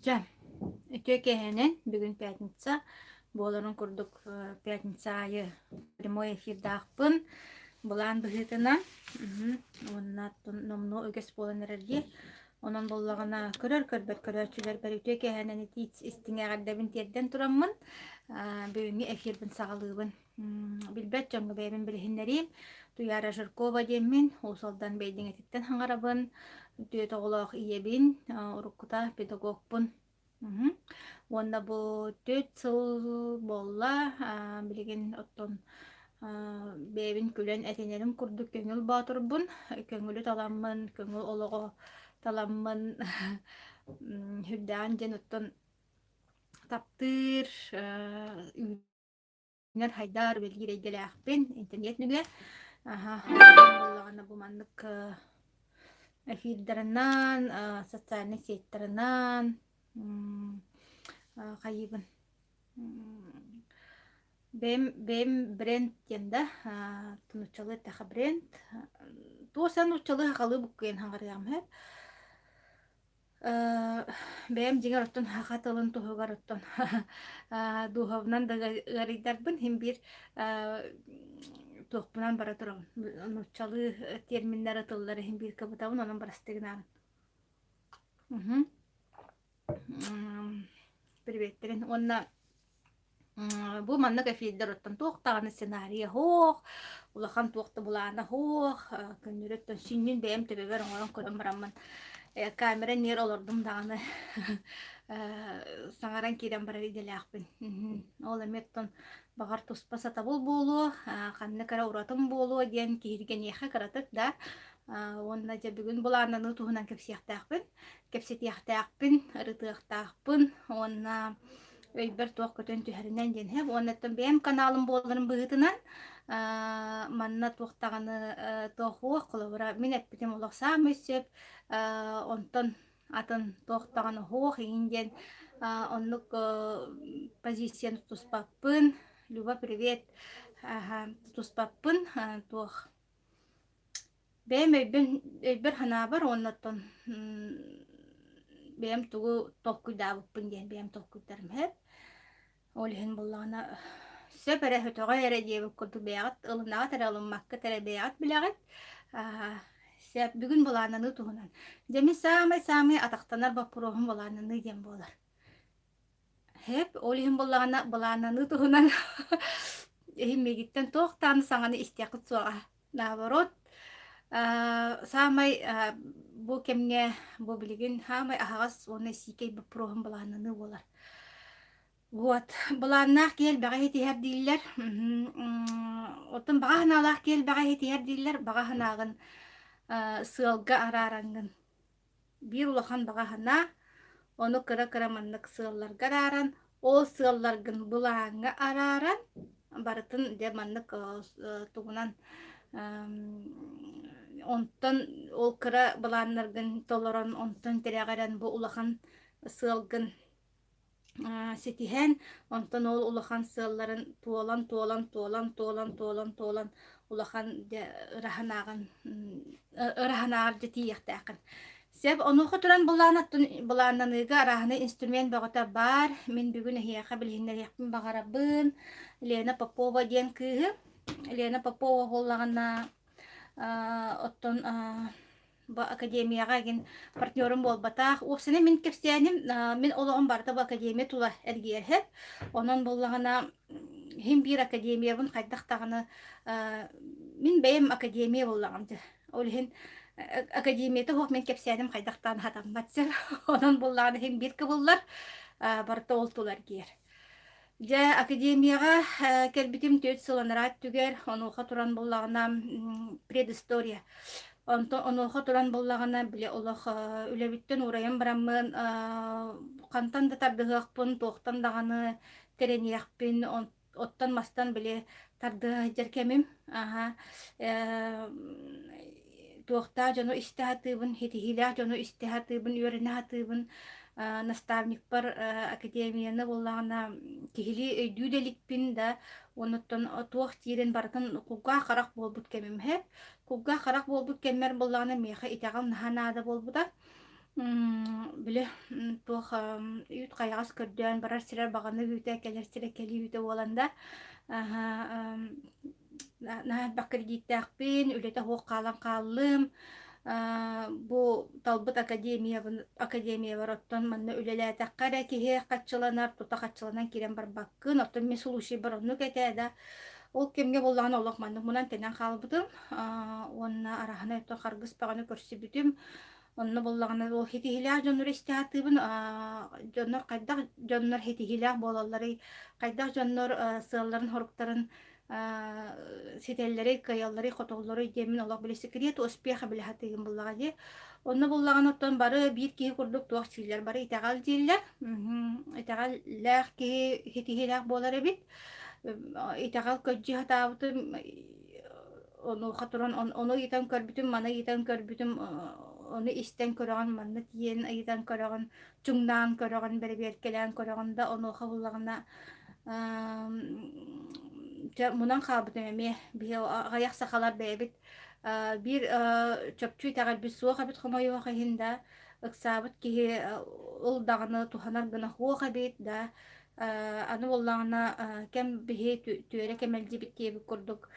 Can, Türkiye'nin bugün pятница. Боларын курдук пятница айы прямой эфирдахпын. Булан быһытынан. Онна номно өгес болан эрерге. Онон боллагана көрөр көрөөчүлөр бери Türkiye'nin итиц истиңэгардабын терден тураммын. Бүгүнге эфирбин сагалыыбын. Билбет жоңго бэбин билихиннерим. Туяра Жиркова демин. Усалдан бейдиң этиттен хаңарабын. Түйөт оголох иебин. Уруккута педагогпун. Онда бу 4 жыл болла билген оттон бэбин күлен этенерим курдук көңүл батырбын. Көңүлү таламмын, көңүл олого таламмын. Хүддан жен оттон таптыр үнер хайдар белгирейделяхпен интернет нүгө. Боллагана бу маннык эфирдеринан, социальный сеттеринан кайыбын. Бем бренд тенда тунучалы таха бренд. Туосан учалы хакалы буккен хаңарыям хеп. Бем жиңер оттон хакатылын тухугар оттон. Духовнан да гаридарбын хим бир тухпунан бара турам. Нучалы терминнер атыллары хим бир кабытабын онун барастыгынан. Приветтерин. Онна бу маннык эфирдер оттон туохтаганы сценария хоох, улахан туохта булаана хоох, күнүрөттөн синнин бэм төбөбөр оңорон көрөн бараммын. Камера нер олордум даганы саңаран кирен бара иделяхпын. Ол эметтон багар туспа сатабыл болу, канны кара уратым болу диен кирген яха каратык да. Онна же бүгүн булаананы туһунан кепсияхтаахпын. Кепсетияхтаахпын, ырытыахтаахпын. Онна өйбер туох көтөн түһәринен ден хеп. Оннаттан бэм каналым боларын быгытынан манна туохтаганы туохуох кылыбыра мен эппитим улахсаам өссөп. Онтон атын туохтаганы хоох инден оннук позицияны туспаппын. Люба, привет. Туспаппын туох. Бэм өйбер ханабар оннаттан бэм тугу толкуйдаабыппын ден бэм толкуйдарым хеп. Олихин буллагана сөпере хөтөҕө эре диэбик курдук бэйагат ылынаҕа тере ылыммакка тере бэйагат билэҕит. Сөп бүгүн булаананы туһунан. Деми самай атактанар баппуруһун булаананы диэн буолар. Хеп олихин булаананы туһунан эхиммегиттен туохтааны саҥаны истиакыт суаҕа. Наоборот, самай бу кемге бу билигин хамай аһагас уонна сикей баппуруһун булаананы буолар. Вот, булааннаах киэл бага хитиһэр дииллэр. Отун бага ханаалаах киэл бага хитиһэр дииллэр, бага ханаагын сыалга араарангын. Бир улахан бага хана, ону кыра маннык сыалларга арааран, ол сыалларгын булаанга арааран, барытын де маннык тугунан онтон ол кыра булааннаргын толорон, онтон терягаран бу улахан сыалгын сетиһэн, онтон ол улахан сыалларын туолан улахан ыраханаагар жетиияхтаакын. Сеп онуха туран булаананыга араханы инструмент багыта бар. Мен бүгүн эхияха билхиннерияхпин багарабын. Лена Попова диэн кыыһы. Лена Попова боллагана оттон ба академияга ген партнерым болбатаах. Осыны мен кепсияним, мен олоғын барда ба академия тула эргиерхеп. Онон боллагана хим бир академиябын хайдақтағаны мен бәйім академия боллагамды. Олхин академията хоқ мен кепсияним хайдақтағын хатам батсыр. Онон боллагана хим бир кыбыллар барда ол тулар гер. Жа академияга келбитим 4 сыланарат түгер. Онуға туран боллагана предыстория. Онуға туран боллагана биле олох үлебиттен урайын барамын, кантан да тардыгыакпын, туохтан даганы терениякпин, оттан мастан биле тарды жеркемим. Туохта жону истихатыбын, хитихилях жону истихатыбын, үйренахатыбын, наставник бар академияны боллагана кихили өйдүүделикпин да, онуттан туох тирен бартын кугга карак болбут кемим хеп. Кугга карак болбут кеммер боллагана меха итагал наханада болбута. Биле үле туох ют кайгас көрдөн барар сирер баганы үтэ келер сире кели үтэ боланда на баккредиттахпин үлете хуок калан каллым бу талбыт академия бар оттон манна үлелээтэккаре киһи каччыланар тута каччыланан кирен барбаккын оттон мен сулуши бар онну кетээда ол кемге боллаан олох манны мунан тенен калбытым онна арахана өттө каргыс баганы көрсүбүтүм онно боллагана ол хитихилээх дьоннор истиатыбын дьоннор кайдах дьоннор хитихилээх болаллары кайдах дьоннор сыалларын хоруктарын сителлери кыяллары хотоллары демин олох биле секрет успеха билехатыгын буллага де онно буллаган оттон бары бир киһи курдук туох сииллер бары итагал дииллер итагал лээх киһи хитихилээх болар эбит итагал көджи хатаабытым ону хатуран ону итан көрбүтүм мана итан көрбүтүм onu isten körögen manna tiyen aydan körögen jungdan körögen berber kelen körögenda onu hawlagana munan kabıtım eme bir ayak sakalar bebit bir çöpçü tagal bir suğa kabit komayo hinda ıksabıt ki ol dağını tuhanar gına huğa kabit da anı ollağına kem bihe tüyere kemelci bittiye bir kurduk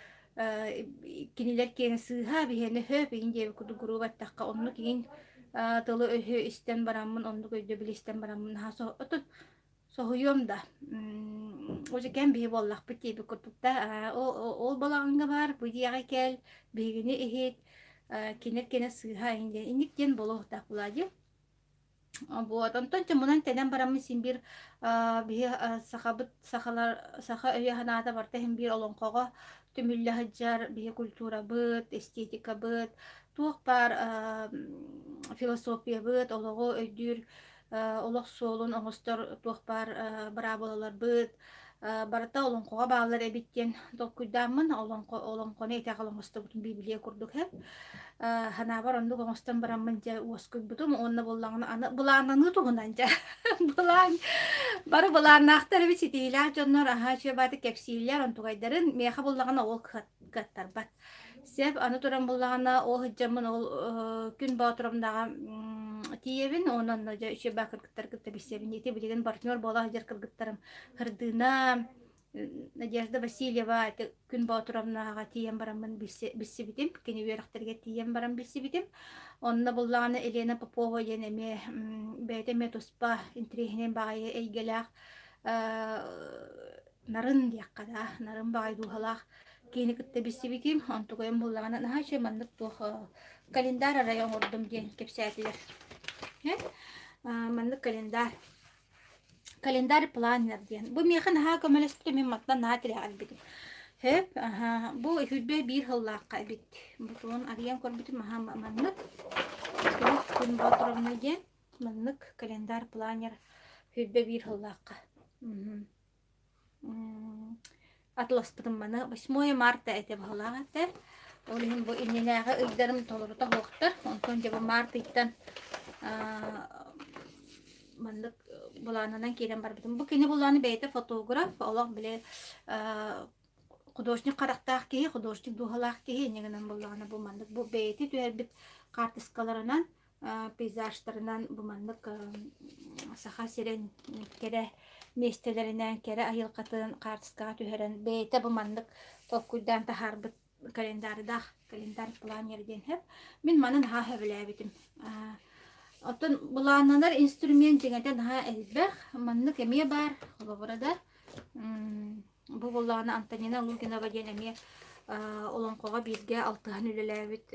kiniler kene sığha bihene höp ince bir kudu grubat takka onu kiin tılı öhü isten baramın onu göydü bile isten baramın ha so otun sohuyum da o ken bihe bollak bittiye bir kurduk da ol balağınga var bu diyaga kel bihini ehit kiner kene sığha ince inik den bolu da buladı bu tonton çamunan tenen baramın simbir bihe sakabıt sakalar saka öye hanata barta hem bir olon koga tümülle haccar bihe kultura bıt estetika bıt tuğ par filosofiya bıt oloğu öydür oloq solun oğustor tuğ par brabolalar bıt barata olon koga bağlar ebitten dokuydamın olon konu etek olon osta butun bibliya kurduk hep hanabar ondu gostan baramınca uskun butum onna bollağına bulağını tuğunanca bulan bari bulan aktar bir sitila jonlar aha şebati kepsiller on tugaydarın meha bollağına ol kattar bat sep anı turan bollağına o hıccamın ol gün baturamdağa tiyevin onun şeba kırgıttar kıtta bisebin ete bilegen partner bola hajar kırgıttarım hırdına Надежда Васильева күн баатурамнаага тиен барамын биссибитим кени верахтерге тиен барам биссибитим онна буллаганы Елена Попова енеме бетеме туспа интрихнен багай эйгелах нарын дияккада нарын багай духалах кени кытта биссибитим онтугайым буллаганы нахаше мандык тух календар район ордум ден кепсәтилер мандык календар планер диен. Bu meyxan ha kömelesipte men mattan natire albidim. Hep bu hüdbe bir hıllaqqa bit. Butun arayan korbitim manlık. Gün batırımı diyen manlık kalendar planer hüdbe bir hıllaqqa. Atlas bıdım bana 8 Mart'ta eteb hıllaqqa. Olihim bu innenağa ıgdarım tolurta hoqtar. Ondan bu Mart'tan manlık bulanından kiren бар битим. Bu kini bulanı beyte fotoğraf Allah bile художник карактах ки художник духалах ки негенен булагына bu manlık bu beyte tüher bit kartiskalarından peyzajlarından bu manlık saha siren kere mestelerinden kere ayıl katın kartiskaga tüheren beyte bu manlık tokuydan tahar bit kalendar planer den hep min manın ha hevle bitim Otun bulananlar instrument jengeten ha elbeh manlık emiye bar burada bu bulana Antonina Lugina bagen emiye olan koga birge altıhan ülelebit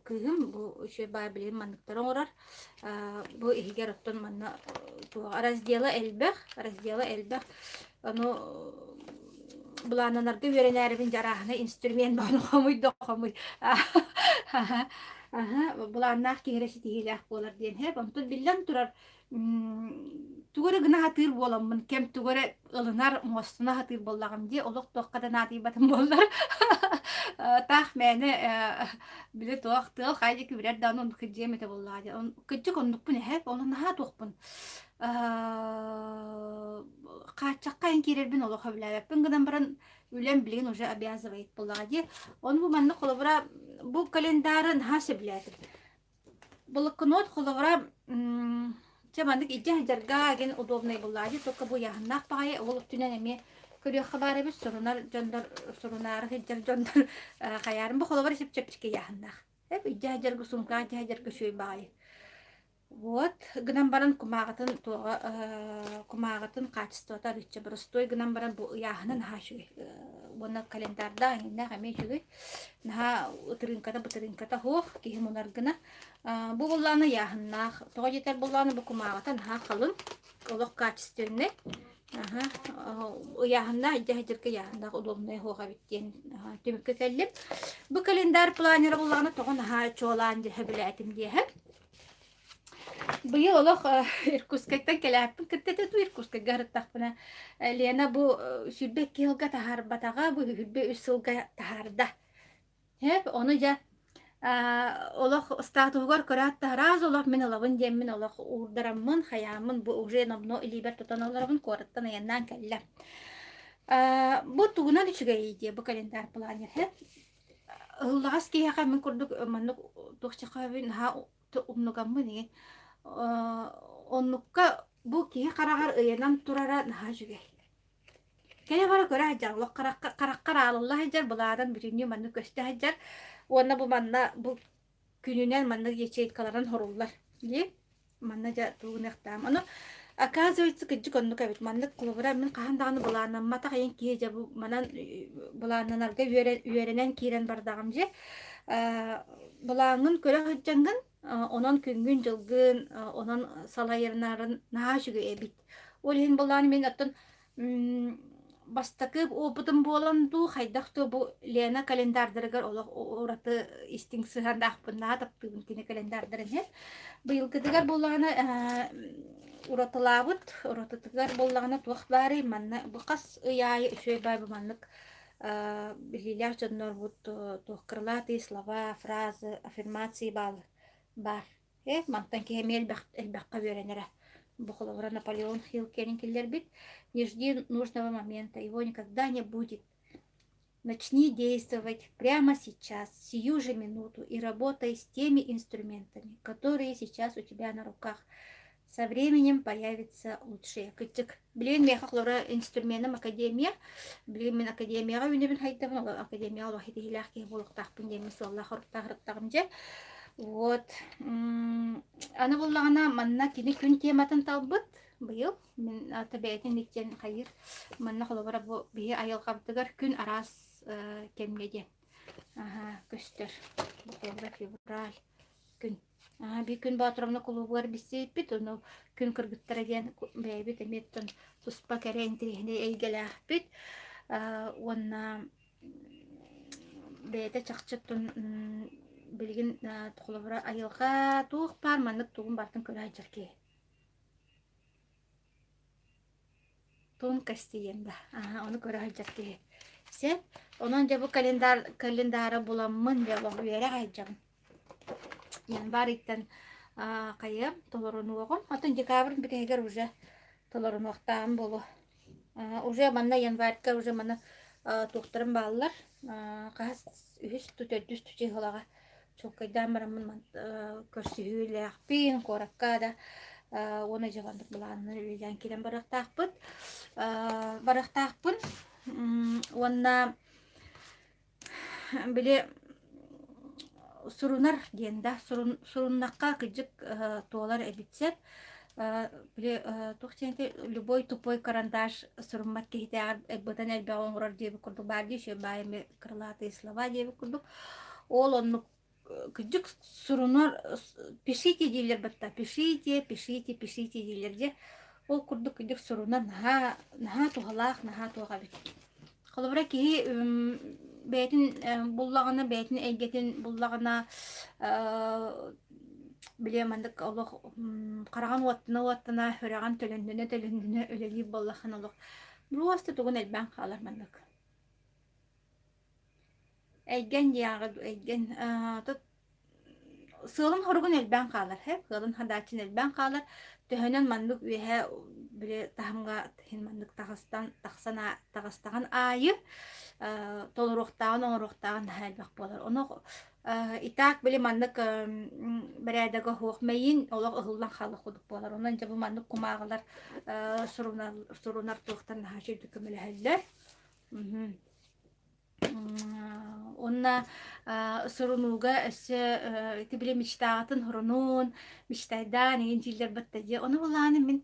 kıyım bu şey bar bilen manlıklar orar bu ihger otun manna razdela elbeh onu bulananlar görenlerin jarahına instrument banu komuy bulannak kihresi tihilak bolar diyen hep ontul billan turar tugore gına hatır bolamın kem tugore ılınar mostuna hatır bollağım diye oluk toqqada natibatım bollar tah meni bile toq tıl haydi ki birer danın kıcıya mete bollağı diye kıcık onluk bunu hep onun naha toqpun kaçakka en kirerbin oluk habilabep ben gıdan baran Ülen bilgin уже обязывает булаги. Он bu manlı kolabora bu kalendarın hası biledir. Блокнот kolabora Чамандык ижа жарга ген удобный буллади, только бу яхнак пагай ол түнен эме көрү хабары бис сурунар жондар сурунар хеджер жондар хаярым бу холобар сепчепчике яхнак. Хеп ижа жарга сумка ижа жарга шөй бай. Вот, гынан баран кумагатын качествота риче простой гынан баран бу яхнын хашуй. Бона календарда инна хаме шуй. Наха утринката хох ки мунар гына. Бу булланы яхнах, тога жетер булланы бу кумагатын ха калын. Олох качественный. Яхна жахырка яхна удобный хога биттен. Төмөккө келип. Бу календар планера булланы тогон ха чолан же билетим дие. Быйыл олох Иркутскайдан келәппин кеттете ту Иркутска гарыттахпына. Лена бу сүрбек килга тахар батага бу хүлбе үсылга тахарда. Хеп оны жа олох статугар көрәт тараз олох мен олавын деммен олох урдарамын хаямын бу уже намно илибер тотаналарыбын кораттан аяннан келле. Бу тугунан үчүгө ийди бу календар планер хеп. Ыллаас кияка мен курдук маннык тохчакабын ха умнугаммы не оннукка бу кие карагар ыянан турара наха жүгей. Кene бара көрә жарлык караккар алылла хаҗар булардан биринне манны көстә хаҗар. Онна бу манна бу күнүнән манны ячейкалардан хоруллар. Ди манна жа тугынактам. Аны оказывается кыҗы коннука бит манны кулыбыра мен кахандаганы буларнан мата кайын кие жа бу манан буларнанарга үйренен кирен бардагым же. Булаңын көрә хаҗангын онон күнгүн жылгын онон салайырнарын наашыгы эбит. Ол хин буланы мен аттан бастакып опытым боланду хайдахты бу Лена календардарыгар олох ораты истиңсыгандахпында таптыгын кине календардарын хеп. Быйылгыдыгар буланы уратылабыт, уратытыгар буланы туак бары манна бу кас ыяй үшөй бай бу маннык билилер жоннор бут туаккырлаты слова, фразы, аффирмации бар. Мантан кемел элбакка беренере. Бухоловра Наполеон Хилл кенин бит. Не жди нужного момента, его никогда не будет. Начни действовать прямо сейчас, сию же минуту, и работай с теми инструментами, которые сейчас у тебя на руках. Со временем появится лучшее. Кытчык. Блин, мен хахлора инструментом академия. Блин, мен академияга үнебин хайттабын. Академия алвахиты хилахки болуктахпын демес Аллах уртагырыттагым же. Вот. Аны буллагана манна кини күн тематын талбыт. Быйыл мен табиятын никтен хайыр. Манна холобара бу бие айыл кабдыгар күн арас кемгеде. Көстөр. Бу февраль күн. Би күн батырамны кулугар бисейт бит, оны күн кыргыттара ден бәйбит эметтен туспа кәрентирихне эйгелах бит. Онна бәйте чакчыттын билген тухлыбыра айылга тух бар маннык тугун бартын көрә жерке. Тун кастиенда. Оны көрә жерке. Сеп, онон жабы календары буламын деп бере гайжам. Январь иттен кайым толорunu огом. Атын декабрь битегер уже толорunu октам болу. Уже манна январька уже манна тухтырым баллар. Кас үс түтөдүс түче холага. Чокайдан барамын көрсүйле акпин коракка да оны жабандык буланы үйлен кирен барактакпын. Онна биле сурунар дегенде суруннакка кыжык туолар эбитсеп биле тохтенте любой тупой карандаш сурунмак кейте эббатан элбагон урар деби курдук бар деши байме крылатые слова деби курдук. Ол онну кыжык сурунар пишите дейлер батта, пишите дейлер же. Ол курдук кыжык сурунар наха тухалах, наха туга бит. Холобра ки бәйтін бұллағына, бәйтін әйгетін бұллағына білемандық олық қараған уаттына, өраған төліндіне өлелей боллағын олық. Просто тұғын әлбән қалар мандық. Әйген деяғы, әйген сылын хорғын әлбән қалар, сылын хадачын әлбән қалар. Төһөнен мандық үйе біле тахымға тахин мандық тағыстаған айы толыруқтағын, оңыруқтағын әлбәк болар. Оны итак били маннык бәрәдәгә хуакмайын олак ыгылдан халы худук болар. Онан жабы маннык кумагылар сурунар туктан хашыды көмөләһәлләр. Онна сорунуга эссе тибиле мечтаатын хорунун мечтайдан еген жилдер баттади. Оны буланы мен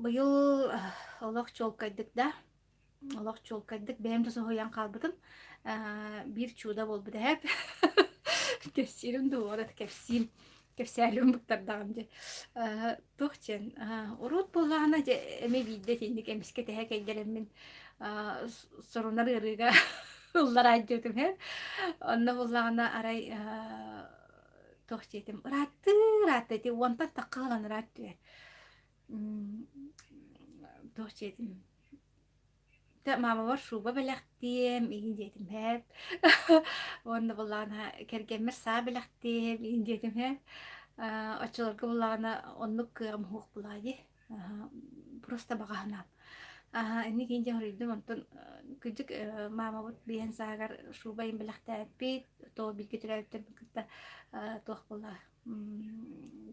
быйыл олох чолкайдык да. Олох чолкайдык бәйем тосо хоян калбытым. Бир чуда болбу да хәп. Кепсирим дуорат кепсим. Кепсәлүм буктардагым же. Тохчен. Урут буланы же эме бидде тиндик эмиске тэһә кәйдерем мен сорунар ырыга уллар айдытым хәп. Онна буллагана арай тохчетим. Раты ти уанта такалан раты. Тохчетим. Та мама бар шуба беләхтем, иген жетим хәп. Онна буллагана кергемер са беләхтем, иген жетим хәп. Очолорга буллагана оннук кыгым хук булайды. Просто баганам. Ini kinja horidum ontun küçük mama bot bihen sagar şubayın bilaktapi to bilgitirayter kita toh bola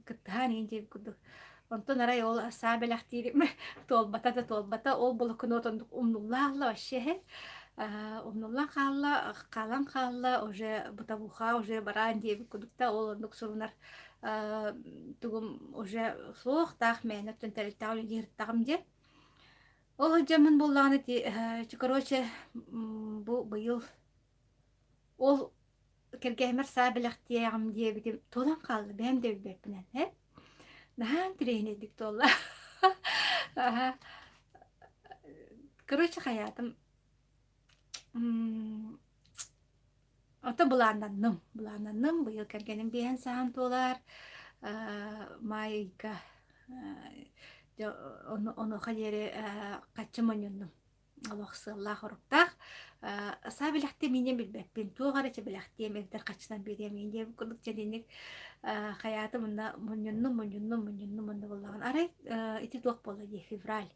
kıthan ince kudu ontun ara yol sa bilaktiri tolbata ol bolu kunotun umnullah şehe umnullah kalan kalla oje butabuha oje baran diye kudukta ol onduk sorunar tugum oje soğuk tah menet tentalitavli yırttağım diye. Ол жаман болланы короче бу быйыл ол кергемер сабилахтиягым диебитим толан калды бем де билбеппинен нахан тирейнедик толла короче хаятым ото буланным быйыл кергеним биен саан толар майга onu халере качымоннун алаксылла хоруктак сабилахте минен билбеппин тугарача билахте мендер качынан берем инде кудук жадиник хаятым мында муннун мында боллаган арай ити туак болду ди февраль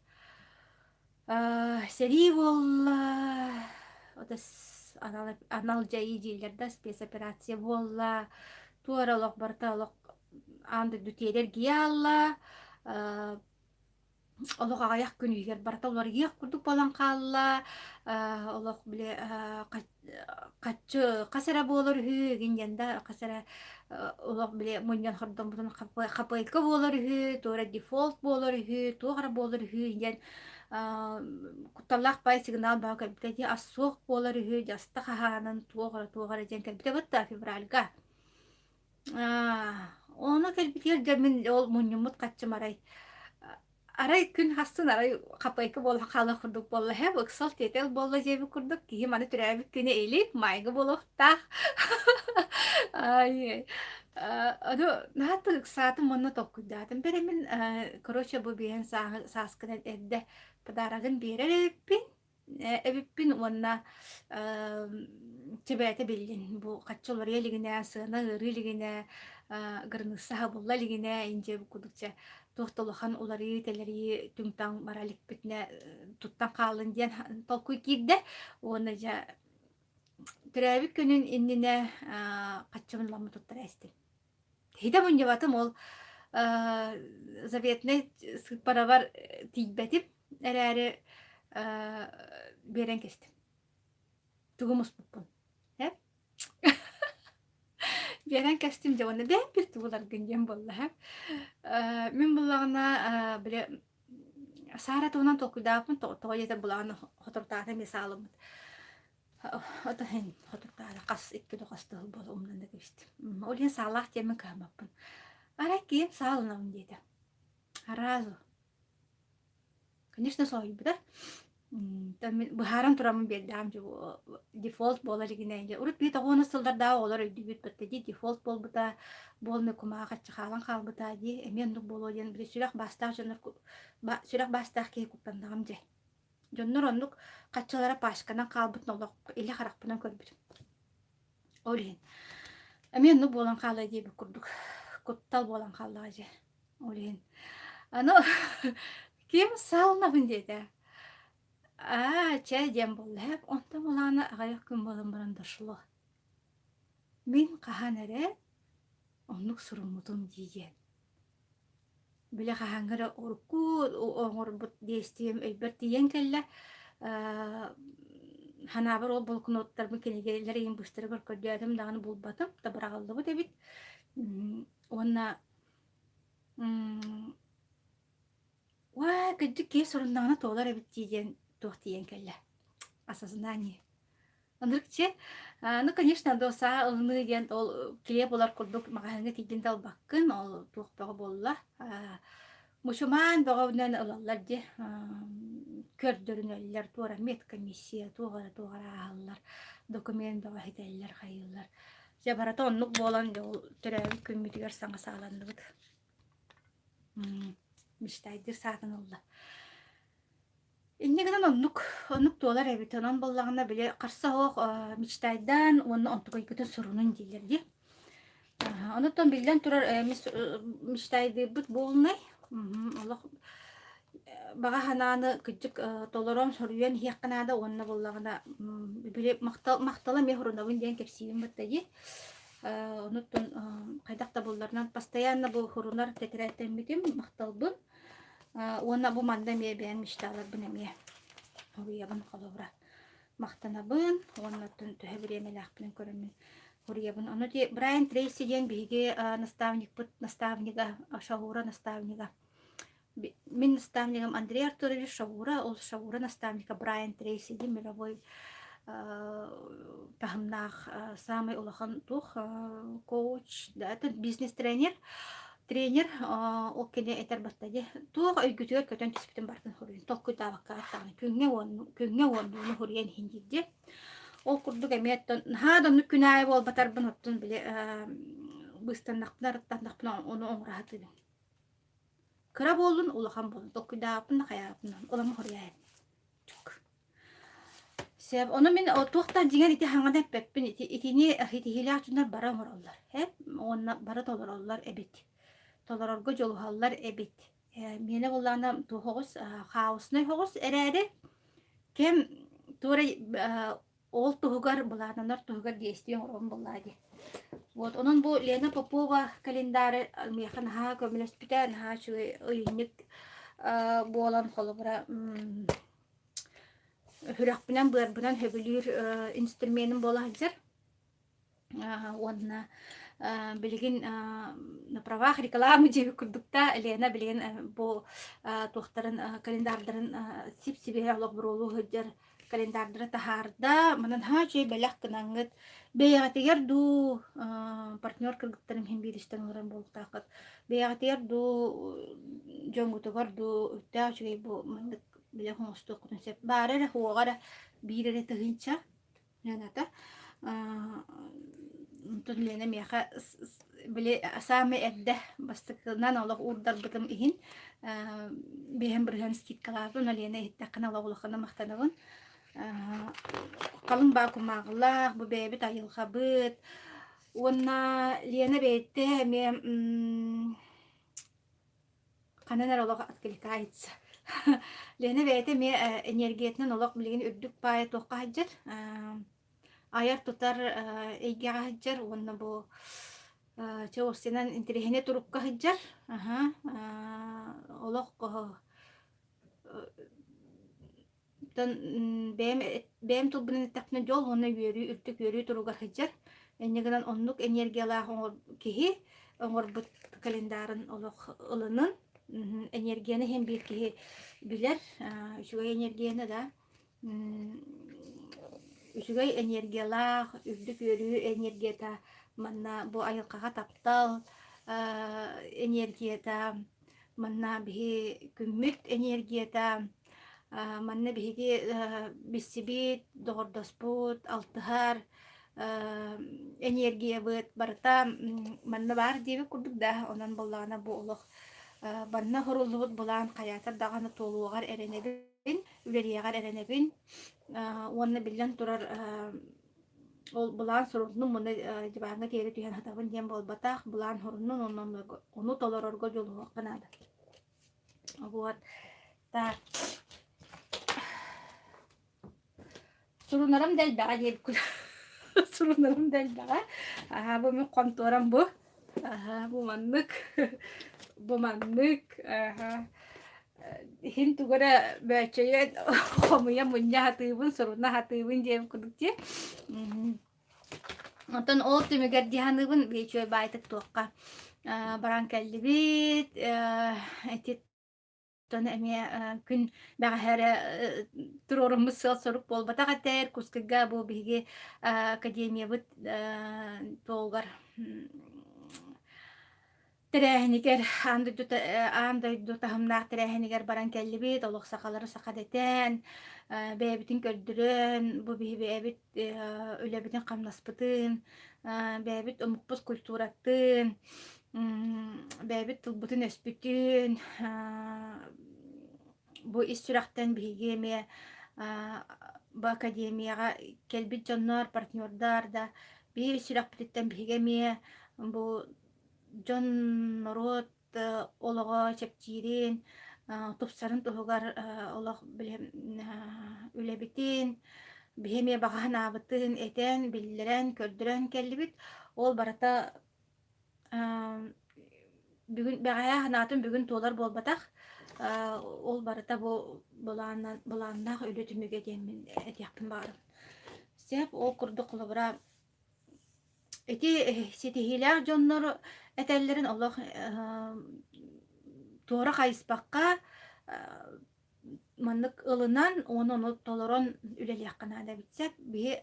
сери болла отас анал жайы жерлерде спецоперация болла туара олок барта олок анды дүтелер гиалла Олох аяк күнүгер барта олар иек курдук балан калла олох биле каччы касара болор хүү гинденда касара олох биле муньян хордон бутун капайка болор хүү тора дефолт болор хүү тугара болор хүү ген куталлах бай сигнал ба калбите ассук болор хүү жаста хаханын тугара жен калбите батта февральга оны калбитер жамин ол муньюмут каччы марай арай күн хасын арай капайка бол хала курдук болла хэ боксал тетел болла жеби курдук ки маны түрәбик күне элик майга болохта ай аду наты саатын монна токкудатым беремин короче бу биен саскынан эдде подарагын беререппин эбиппин онна чебете биллин бу каччолор елигине сына ырылигине гырнысаха болла лигине инже кудукча тохтолохан улары телери түңтаң баралик битне туттан калын диен толкуй кирде оны жа түрәбик күнүн иннине каччымын ламы туттара эстим хида мун жабатым ол заветне сыпарабар тийбетип эрәри берен кестим тугумус буппун берен кестим же оны бен бир туулар гынжем болла мен буллагына биле сара туунан токудаапын тоойете буллагына хотуртаата мисалым ото хен хотуртаата кас иккило кастыл бол умнан да кебистим олен салах темен каамаппын аракием салынам деди аразу конечно сойбу да бухаран турамын бердам же дефолт болар игиненже урут бит огоны сылдар да олар өйдүбүт бетти дефолт болбута болны кумага чахалан калбыта ди эмен дук болоден бир сүрак бастак жонор сүрак бастак ке куппандагам же жоннор ондук каччалара пашканан калбыт нолок эле каракпынан көрбүт олен эмен ну болан калай деп курдук коттал болан калла же олен ано ким салнабын деди чай дем боллап, онта молана агаяк күн болан баран дошло. Min kahanere onluk surumutum diyen. Bile kahangara orku oŋorbut diestiyem elbet diyen kelle hanabar ol bolkunottar bu kenegeler in bustara gorkodyadım dağını bulbatım da bırakaldı bu debit. Onna wa gıcık ke sorundağına toğlar ebit diyen tuğ diyen kelle. Asasından Андрыкче, ну, конечно, до са ылны диэн ол киле болар курдук магаһыңа тигдин талбаккын, ол туохтоҕо болла. Мушуман бөҕөбүнэн ылаллар ди, көрдөрүнөллөр, туора медкомиссия, тугара аһаллар, документ бөҕө хителлер, хайыллар. Жабарата оннук буолан ол төрөбүт күммүтүгэр саҥа сааланныбыт. Миштайдыр саатын олла. Иннегенен оннук туолар эбит, онон боллагына биле карса хоох мечтайдан онны онтугай көтөн сурунун дийлер ди. Онотон билден турар мечтайды бут болнай. Олох бага ханааны кыжык толором соруен хиякканада онна боллагына биле мактала мехурунабын диен кепсибин бытта ди. Онотон кайдакта болларынан постоянно бу хурунар тетеретемитим макталбын. Онна бу манда ме бен мечталар бинеме. Хуриябын колобра. Мактанабын, оннатын төһөбүремелахпын көрөмүн. Хуриябын. Ону ди Брайан Трейси ден биге наставника Шаура наставника. Мин наставникам Андрей Артурович Шаура, ол Шаура наставника Брайан Трейси ди мировой тахымнах самый улахан тух коуч, да, это бизнес-тренер. Тренер ол кене этер баттади. Туох өйгүтүгөр көтөн түспүтүн бартын хуруйун. Толку табакка аттаганы күнгө оннуну хуруйан хиндирди. Ол курдук эметтен хаадамны күнай бол батарбын оттун биле быстаннакпынар аттандакпын ону оңрахатыдым. Кыра болдун улахан болдун. Толку таапын каяапын оламы хуруян. Себ оны мен туохтан диген ити хаңадан пеппин итини хилаачундар бара оңроллар. Хеп онна бара толороллар эбит. Толорорго жолухаллар эбит. Мене боллана тухогус хаосны хогус эреде. Кем тура ол тухугар булананар тухугар действиен орон боллади. Вот онон бу Лена Попова календары механ ха көмөлөспүтэн ха чуй ыйник болан холобра хүрәкпенен бырбынан хөбүлүр инструментин болажыр. Онна билген на правах рекламы жеби курдукта Лена билген бу тухтарын календардарын сип-сибе алып бурулу хөдер календардары тахарда манан ха чөй белек кынаңыт бейгатегер ду партнер кыргыттарын хем бириштен уран болуктакыт бейгатегер ду жоңгутугар ду та чөй бу мандык биле хоңосту кунсеп бары хугара бирере тыгынча яната Тунлена меха биле саме эдде бастыкынан олох урдар бытым ихин бехем бирген стиккаларды налена иттакына логлохана мактанабын калын бакумагылах бу беби тайылхабыт онна Лена бетте ме кананар олох аткликайц Лена бетте ме энергиятнан олох билген үрдүк бай токка хаджыр Аяр тутар эйгега хаджар, онна бу чоосенан интерехене турукка хаджар. Олох бэм тулбунан тапна жол, онна үртүк йөрү туругар хаджар. Эннегенан оннук энергиялах оңор кихи, оңор бут календарын олох ылынын. Энергияны хем бир кихи билер, шуга энергияны да. Үсүгэй энергиялах, үрдүк өрүү энергията, манна бу айылкага таптал энергията, манна биһи күммүт энергията, манна биһиги биссибит, доҕордоспут, алтыһар энергия быт барыта, манна бар диэби курдук да, онон боллаана бу олох банна хоруллубут булаан каятар даганы толугар эренебин, үлериягар эренебин, онна билен турар ол булаан сурунун муна жибааңа тери түйен хатабын дем болбатах, булаан хорунун ону толорорго жолуга канада. Вот. Так. Сурунарым дел бага деп күл. Sorunlarım değil daha. Aha, bu mu kontoram bu. Aha, bu manlık. Bu manlık. Aha. Hintu gara böçeye komuya munya hatыбын sorunna hatыбын diye kudukçe. Ondan o tümüger dihanыбын beçöy baytık tuğqa. Baran kelli bit. Etit Ton emi күн бәгәһәре турорумыз сыл сорук болбата гатер кускага бу биге академия бит толгар Тирәһинигер андай дута хымнак тирәһинигер баран келлибит олох сакалары сакадетен бәбитин көрдүрөн бу биһи бәбит үлебитин камнаспытын бәбит омукпус культураттын бәбит тылбытын өспүтүн бу ис-сүрәхтән биһигеме бу академияга келбит дьоннор партнердар да би сүрәх биттен биһигеме бу Дьон народ олого чептирин тупсарын туһугар олох билем үлебитин биһеме багаһынабытын этен биллерен көрдүрөн келлибит ол барата бүгүн бәгәя ханатын бүгүн туолар болбатах ол барата бу булааннах үлөтүмүгө демин этиякпын баарым сеп ол курдук кулубура эти сетихилер дьоннор этеллерин олох туора хайыспакка маннык ылынан оны толорон үлелияккана да битсек бии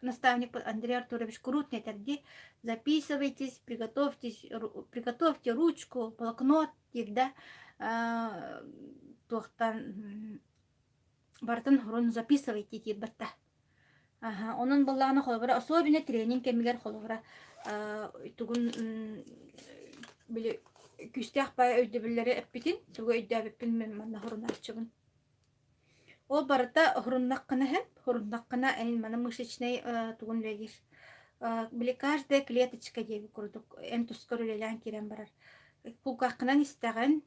наставник Андрей Артурович Крут нетерди записывайтесь, приготовьте ручку, блокнот, да, тохтан бартын хурун записывайте тибатта. Ага, onun балланы холбара особенно тренинг кемигер холбара тугун биле күстәк бай өйдөбүлләре эппитин тугу өйдөбүппин мен манна хурунарчыбын ол барыта хуруннаккына эн мана мышечный тугун легиш биле каждая клеточка деби курдук эн тускор үлелән кирен барар кулкаккынан истеген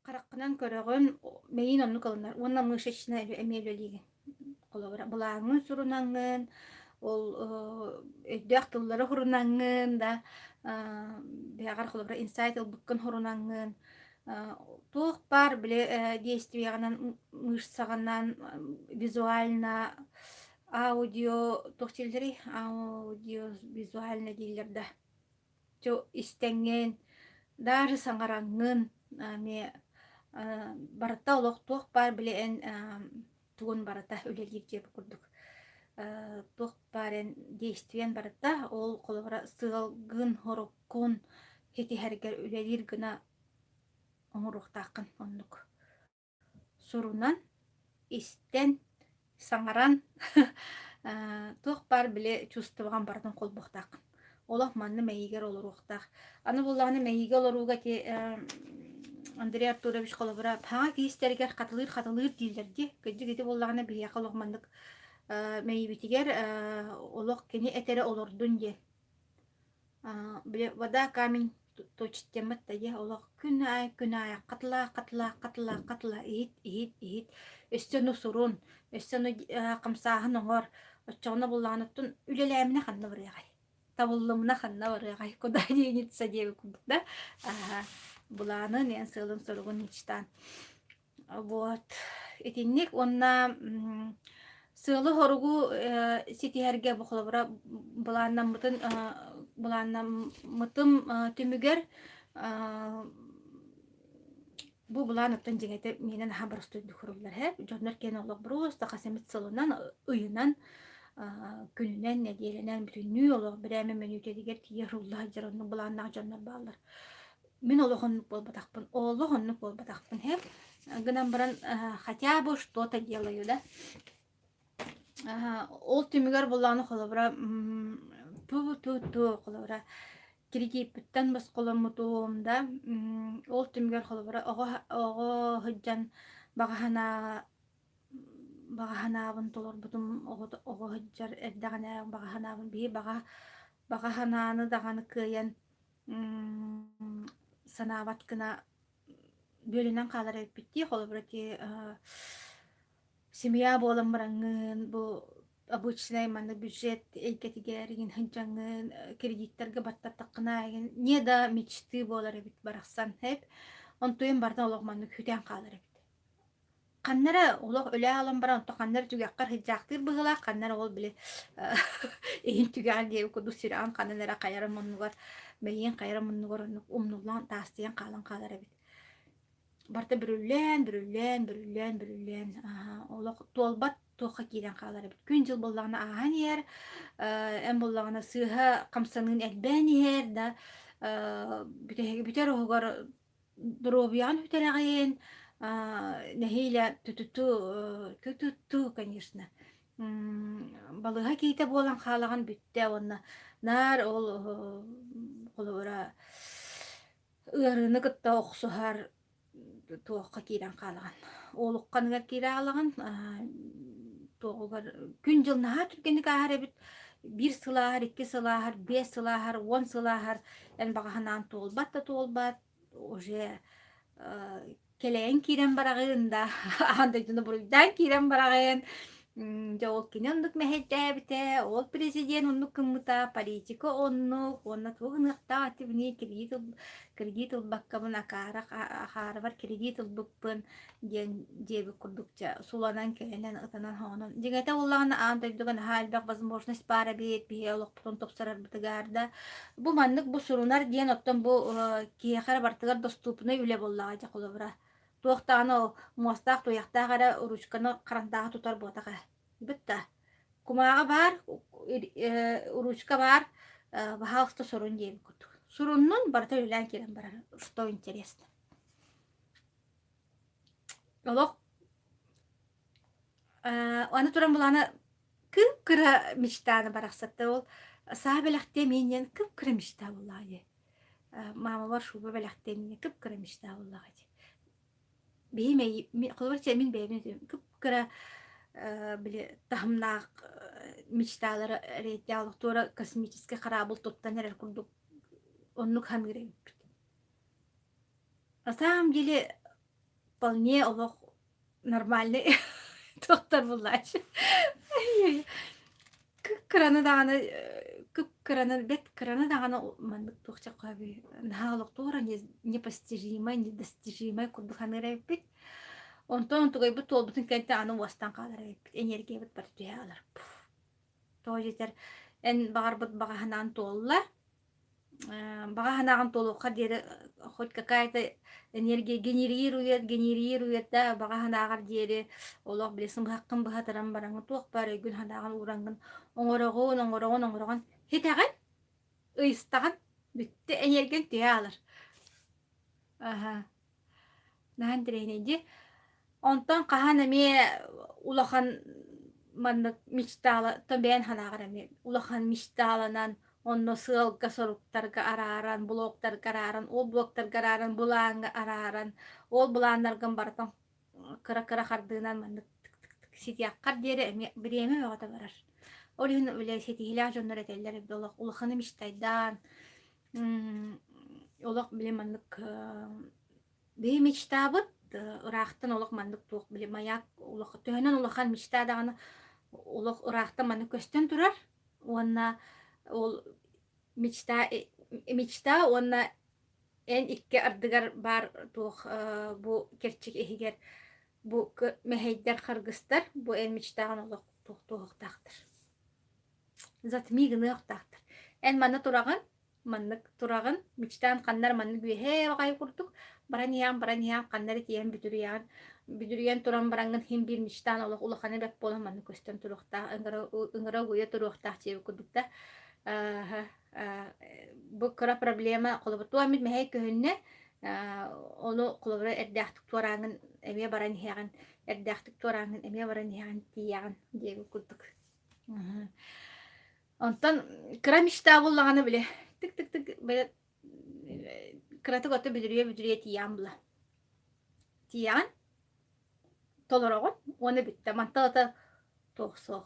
караккынан көрөгөн мейин онну кылынар онна мышечный эмелелиген колобара булаңын сурунаңын ол өйдөк тыллары хурунаңын да бягар колобара инсайт буккын хурунаңын туох бар биле действиягынан мышцаганан визуально аудио тохтилдери аудио визуально дилерде жо истенген даже саңараңын ме барата олох туох бар биле эн тугун барата үлелир жеп курдук туох барен действиен барата ол колобара сыалгын хороккун хетихергер үлелир гына оңуруктакын оннук сурунан истен саңаран туох бар биле чувствован бардын колбуктакын олох манны мейигер олоруктак аны булланы мейиге олоруга те Андрей Артурович колобура паңа киистергер катылыр дийлерди көдү буллагына бия кологмандык мейибитигер олох кени этере олордун де биле вода камень точит темат тая олох күнай катла ит өстөнү сурун өстөнү камсаахын оңор оччоно булланыттын үлелемине ханна барыгай табыллымына ханна барыгай куда денитса деп кудда буланы нен сылын соргун ничтан вот этинник онна сылы хоргу ситиherge бохолбара буланнан мытым түмүгер бу буланыттан жигете менен хабар студию хурулар хеп жоннор кен олог просто касемит сылынан ыйынан күнүнен неделенен бүтүнү олог биреме менүте дигер тиерулла жараны буланна жоннор баалар мен олохоннук болбатакпын хеп гынан баран хотя бы что-то делаю да ол түмүгер буланы холобра ту холобра киригиппиттен бас коломутуум да ол түмүгер холобра ого хыджан багаханабын толорбутум ого хыджар эрдагана багаханабын би багахананы даганы кыян санабат кына бөлүнөн калар эппитти холобра ти семья болам бараңын бу обычный манна бюджет элкетигерин хынчаңын кредиттерге баттаттаккына не да мечты болар эбит барахсан хеп онтуен бардан олох манны хүтен калар эбит. Каннара олох өле алам бара онто каннара түгәккар хиджактыр быгыла каннара ол биле эйин түгән диеп куду сиран каннара кайрам моннугар мейин кайрам моннугар умнулан тастыян калан калар эбит. Барта бүрүллен олох толбат тоха кирен калар эбит. Күн жыл боллагына ахан ер эм боллагына сыха камсанын элбен ер да бүтер огор дробиян хүтерагын нехиля тутуту, конечно. Балыга кейте болан халаган бүтте онна. Нар ол колора ырыны кытта оксухар туокка кирен калаган. Олукканыгар кире алаган тоогар күн жыл наха түргенник ахар эбит. 1 сылахар, 2 сылахар, 5 сылахар, 10 сылахар. Эн багаханан толбат да толбат. Уже келен кирен барагын да андайдыны буруйдан кирен барагын жол кинондук мехеттебите ол президент оннук кыммыта политика онна тугыныкта атыбыны кредит баккабын акара бар кредит букпын деби курдукча суланан келенен ытанан хонон дегете уллаган андайдыгын халбак возможность пара бит биолог потом топсарар бытыгарда бу маннык бу сурунар диен оттон бу киехара бартыгар доступны үле боллага жакылыбыра туохтааны муастаах туяхтаагара уручканы карантаага тутар буотака бытта кумаага бар уручка бар бахалста сурун диен курдук суруннун барта үлэн кирен барар что интересно олох аны туран буланы кыра мечтаны барахсатта ол саабелахте менен кыра мечта буллаги мама бар шуба белахте менен кыра мечта буллаги беймей кылбарча мен беймей кыра биле тахымнаак мечталары рейтиалык тура космический корабль тоттан эрер курдук оннук хамгирей. На самом деле вполне олох нормальный доктор булач. Краны даганы мандык тохча каби наалык тура непостижимый, недостижимый курдук хамгирей бит. Онтон тугай бу толбутун кенте аны вастан калар бит. Энергия бит бар туялар. Тожитер эн багарбыт багаханан толла. Багаханаган толукка дере хоть какая-то энергия генерирует да багаханагар дере олох билесим хаккын бахатаран бараңы туок бар гүн ханаган урангын оңорогон хитаган ыйстаган бүтте энергия туялар. Нахан тренинги онтон кахана ме улахан маннык мечтала табен ханагар улахан мечталанан онно сылга соруктарга арааран, блоктарга арааран, ол блоктарга арааран, булаанга арааран, ол булааннарган бартан кыра хардыынан маннык ситиаккар дере биреме оғата барар. Олин үле сетихиля жоннор этеллер эбдолок улаханы мечтайдан, олок биле маннык бей мечтабыт, ырахтан олок маннык туок биле маяк, төһөнөн улахан мечтадаганы олок ырахтан маннык көстөн турар, онна ол мечта онна эн икке ардыгар бар туох бу керчик эхигер бу мехейдер харгыстар бу эн мечтаган олох туохтактыр. Затми гыныктактыр. Эн манна тураган мечтан каннар манны гүйе багай курдук. Бараниян каннар тиен бүтүрүян туран барангын хим бир мечтан олох улаханы бек болан манны көстөн турукта ыңгыра гүйе туруктак чеби курдукта. Бу кыра проблема колобуту амит мехей көһүнне ону колобура эрдяхтык туараңын эме баран хяган тияган деби курдук. Онтон кыра мечта буллаганы биле тик бе кыраты готто бүдүрүе тиян була. Тиян толорогон оны битте мантата токсох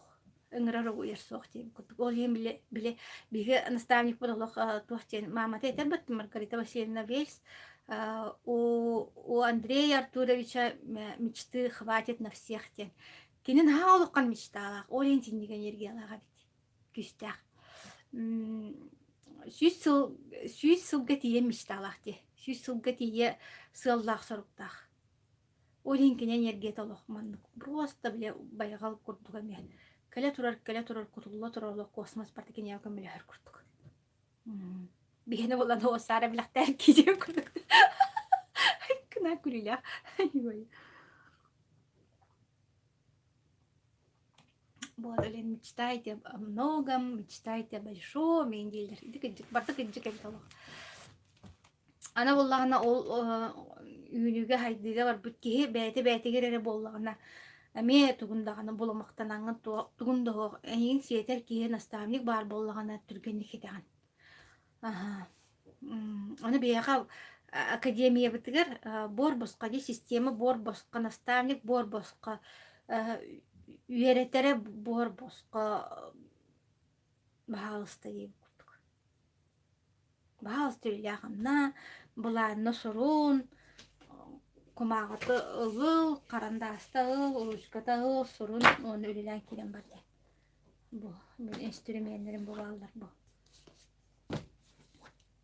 ыңырары уйырсоқ дейм. Ол ем біле биге наставник бололық туақтен мама тетер бітті Маргарита Васильевна Вельс. У Андрея Артуровича мечты хватит на всех тен. Тинин хаалыккан мечталах, олен тинниген ергелага бит. Күстах. Сүйс сылга тие мечталах те. Сүйс сылга тие сыллах соруктах. Олен кенен ерге толох маннык. Просто биле байгал курдуга ме. Келе турар кутулла турар космос партикен яка меле хер курдук. Бихене болан о сара билактар киже курдук. Кына күлүлә. Вот, Элен, мечтайте о многом, мечтайте о большом, мендилдер. Идик, бардык идик айталык. Ана боллагана ол үйүнүгө хайдыга бар бүткеhe бәйте керере боллагана. Аме тугундаганы боломактанаңын тугундоо эйин сиетер кие наставник бар боллагана түргенник хетеган. Ага. Аны бияга академия битигер бор босқа ди система бор босқа наставник бор босқа үйеретере бор босқа баалыста еп курдук. Баалысты үляганна буларны сурун кумагаты ылыл, карандаста ыл, уручката ыл, сурун оны үлелен килен бар де. Бу мен инструменттерим булалар бу.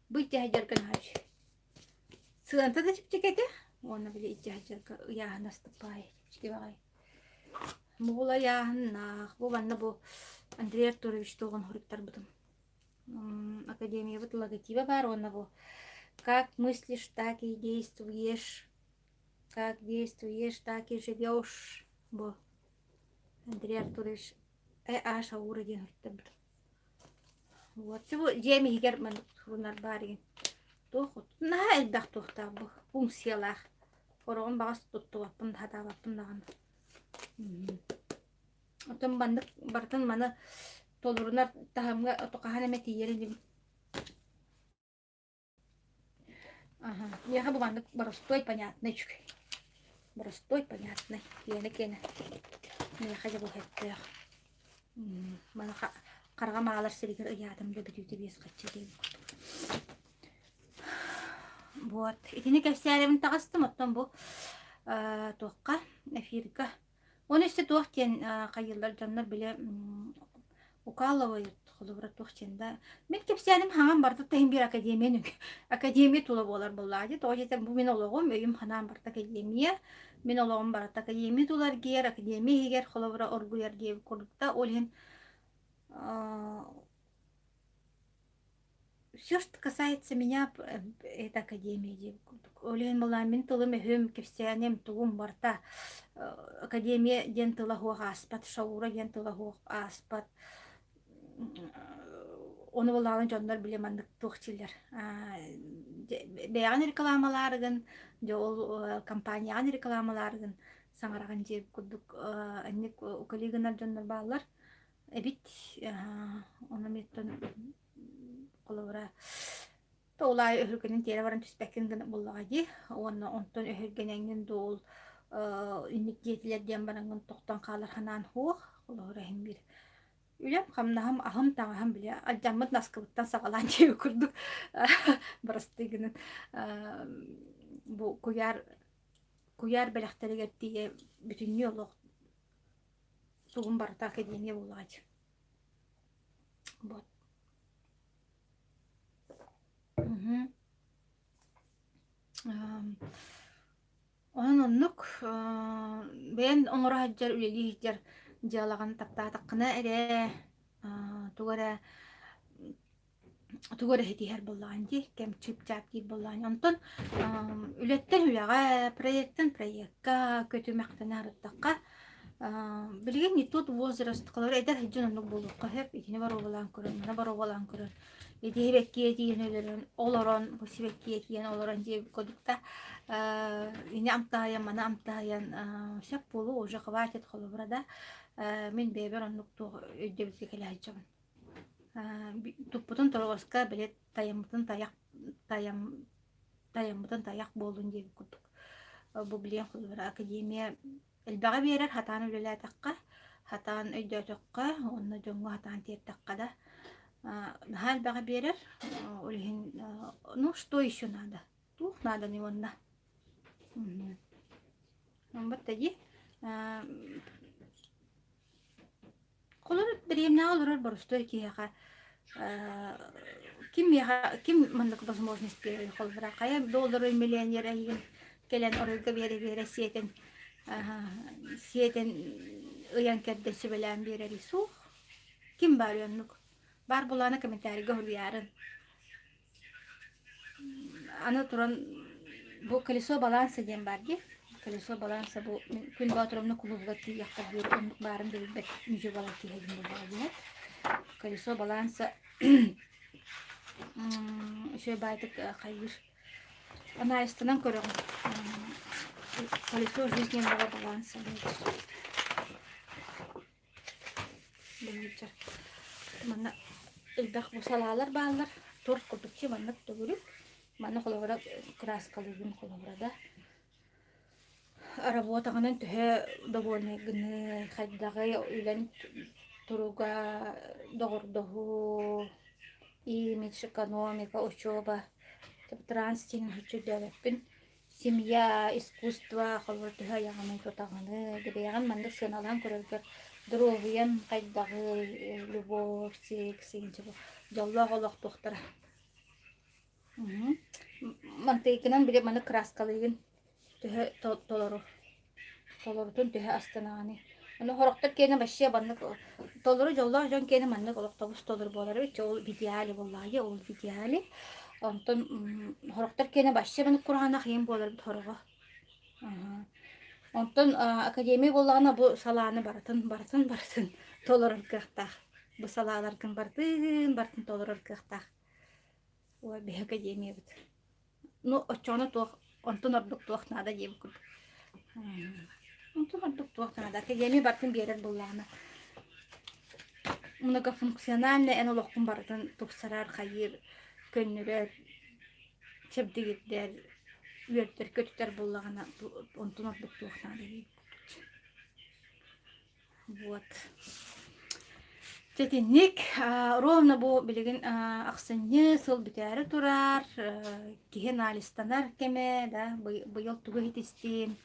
Бу тяжерген хаш. Сыгынта да чипчекете, оны биле тяжерга яхнастыпай, чипчекебагай. Була яхнах, бу ванна бу Андрей Артурович тогон хуриктар бутым. Академия вот логотипа бар, оны бу. Как мыслишь, так и действуешь. Как действуешь, так и живешь. Бу. Андрей Артурович аша уровень хуриктар бутым. Вот, всего жеми хигер мен хурунар барин. Тохут, на элбах тохта бу. Функциялах. Хорогон багас туттуаппын, хатабаппын даган. Отон бандык бартын маны толурунар тахамга отокахана метиерин. Ага, я бу бандык простой понятный чук. Простой понятный. Кене. Я хажа бу хеттер. Мана карга маалар сиригер ядымды бүтүтү бес качы. Вот. Итини кепсәребин тагыстым, оттон бу тоққа эфирга. Оны işte тоқтен кайылдар жаннар биле укаловый холобра тоқтенда. Мен кепсәрем хаңан барды тайын бир академия тула болар буллады. То жете бу мен ологом өйүм ханан барда академия. Мен ологом барда академия тулар гер, академия гер холобра оргуяр деп курдукта олен все, что касается меня, это академия. Олен была мен тулым өйүм кепсәрем тугум барда академия ден тыла хуга аспат, шаура ден тыла хуга аспат. Оны болалын жондар биле мандык тугчилер. Бәяган рекламаларыгын, жол компаниян рекламаларыгын саңараган жеп курдук. Анник коллегалар жондар баалар. Эбит оны меттен колора толай өргөнүн тере баран түспеккен гына буллагы. Оны онтон өргөнүн дол иннекетилерден барангын тоқтан қалар ханан хуох олора хем бир үлем хамнахам ахым таңахам биле аджаммыт наскыбыттан сагалан жеби курдук барастыгынын бу куяр белехтеригер тие бүтүнү олох тугун барта академия булгач вот оннук бен оңора хаджар үлели хаджар жалаган таптатаккына эре тугара хетихер болланди кем чип-чап ди боллан онтон үлеттен үлага проектка көтүмактанарыттакка билген не тот возраст калар эдер хаджан оннук болукка хеп итине бар болан көрөн мана бар болан көрөн эдебекке диенелерин олорон бусибекке диен олорон деп кодукта ине амтаян мана амтаян сеп болу уже хватит холобрада мен бебер оннукту өйдебитке келе хаджам туппутун торгоска билет таямытын таяк болдун деп кодук бу билен холобра академия элбага берер хатан үлелатакка хатан өйдөтөккө онно жоңго хатан тиеттакка да Халь бага берер, ну что еще надо? Тух надо не вон на. Вот таги Kolor drimna olur borstoy ki ha. Kim manlık возможность бере холбара кая доллары миллионер айын келен орылга бере сиетен сиетен ыян кердеси белән берери сух ким бар янлык бар буланы комментарийга хурьярын аны туран бу колесо баланса ден бар ди колесо баланса бу күн батырымны клубга тиякка бир онлук барын билбек мүҗө бала тиягин булды колесо баланса şöyle baydık kayır. Aнализтынан көрөм. Колесо жизненного баланса. Билчер. Мана илбак бусалалар баалар. Тор кутукчы маннык төгүрүп. Мана холовра краскалыгын холоврада. Работаганын төһө довольный гыны хайдагы үйлен туруга догордогу имидж, экономика, учеба, транстин, учебен, семья, искусство, холбортуга яганы тотаганы, дебеган мандык сыналан көрөлгөр, здоровьен, кайдагы, любовь, секс, инчебо, жолла голок доктора. Мантейкинан биле маны краскалыгын төһө толору. Толорутун төһө астананы. Аны хорактар кene башя баннык толору жолла жон кene маннык олоктабыз толор болар бит ол идеали боллайы ол идеали онтон хорактар кene башя баннык кургана кыйын болар бит хорого онтон академия боллагана бу саланы бартын толорор кыктак бу салаларгын бартын толорор кыктак ой бе академия бит ну очоно тох онтон ордук тох нада жеп күп онтон ордук тох нада академия бартын берер боллагана многофункциональный энологкун бартын тупсарар хайыр көннөрөр чебдигиттер үөртөр көтүтөр боллагана онтон ордук тох нада жеп вот Тетинник ровно бу билеген аксынны сыл битәре турар киген алистанар кеме да быйыл тугы хитистин